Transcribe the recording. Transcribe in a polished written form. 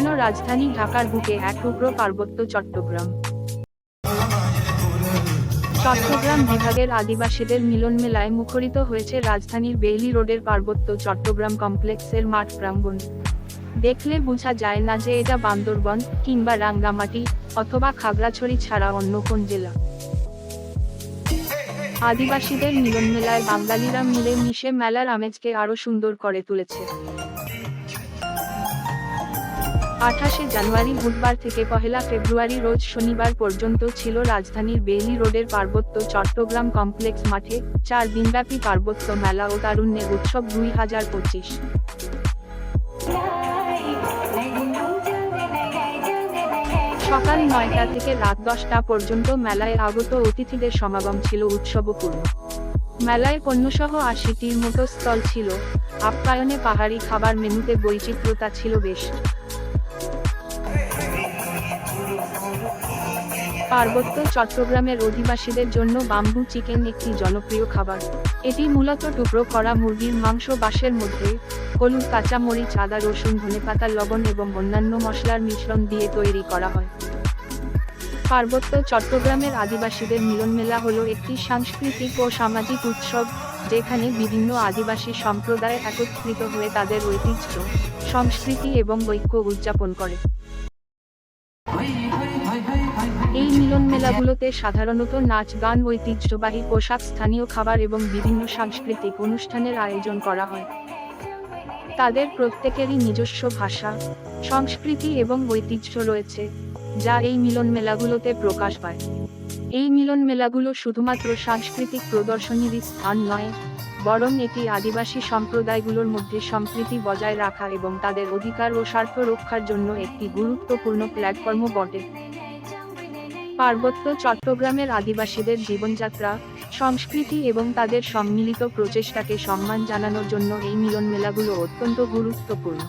যেন রাজধানী ঢাকার বুকে এক টুকরো পার্বত্য চট্টগ্রাম। চট্টগ্রাম বিভাগের আদিবাসীদের মিলনমেলায় মুখরিত হয়েছে রাজধানীর বেইলি রোডের পার্বত্য চট্টগ্রাম কমপ্লেক্সের মাঠ প্রাঙ্গণ। দেখলে বোঝা যায় না যে এটা বান্দরবন কিংবা রাঙ্গামাটি অথবা খাগড়াছড়ি ছাড়া অন্য কোন জেলা। আদিবাসীদের মিলনমেলায় বাঙালিরা মিলে মিশে মেলার আমেজকে আরো সুন্দর করে তুলেছে। 28শে জানুয়ারি বুধবার থেকে 1 ফেব্রুয়ারি রোজ শনিবার পর্যন্ত ছিল রাজধানীর বেইলি রোডের পার্বত্য চট্টগ্রাম কমপ্লেক্স মাঠে 4 দিনব্যাপী পার্বত্য মেলা ও তারুণ্যের উৎসব 2025। সকাল 9টা থেকে রাত 10টা পর্যন্ত মেলায় আগত অতিথিদের সমাগম ছিল উৎসবপূর্ণ। মেলায় পণ্যসহ 80টির মতো স্টল ছিল। আপ্যায়নে পাহাড়ি খাবার মেনুতে বৈচিত্র্যতা ছিল বেশ। পার্বত্য চট্টগ্রামের অধিবাসীদের জন্য বাম্বু চিকেন একটি জনপ্রিয় খাবার। এটি মূলত টুকরো করা মুরগির মাংস বাঁশের মধ্যে হলুদ, কাঁচামরিচ, আদা, রসুন, ধনেপাতা, লবণ এবং অন্যান্য মশলার মিশ্রণ দিয়ে তৈরি করা হয়। পার্বত্য চট্টগ্রামের আদিবাসীদের মিলনমেলা হলো একটি সাংস্কৃতিক ও সামাজিক উৎসব, যেখানে বিভিন্ন আদিবাসী সম্প্রদায় একত্রিত হয়ে তাদের ঐতিহ্য, সংস্কৃতি এবং ঐক্য উদযাপন করে। এই মিলন মেলাগুলোতে সাধারণত নাচ, গান, ঐতিহ্যবাহী পোশাক, স্থানীয় খাবার এবং বিভিন্ন সাংস্কৃতিক অনুষ্ঠানের আয়োজন করা হয়। তাদের প্রত্যেকেরই নিজস্ব ভাষা, সংস্কৃতি এবং ঐতিহ্য রয়েছে, যা এই মিলন মেলাগুলোতে প্রকাশ পায়। এই মিলন মেলাগুলো শুধুমাত্র সাংস্কৃতিক প্রদর্শনীর স্থান নয়, বরং এটি আদিবাসী সম্প্রদায়গুলোর মধ্যে সম্প্রীতি বজায় রাখা এবং তাদের অধিকার ও স্বার্থ রক্ষার জন্য একটি গুরুত্বপূর্ণ প্ল্যাটফর্ম বটে। পার্বত্য চট্টগ্রামের আদিবাসীদের জীবনযাত্রা, সংস্কৃতি এবং তাদের সম্মিলিত প্রচেষ্টাকে সম্মান জানানোর জন্য এই মিলন মেলাগুলো অত্যন্ত গুরুত্বপূর্ণ।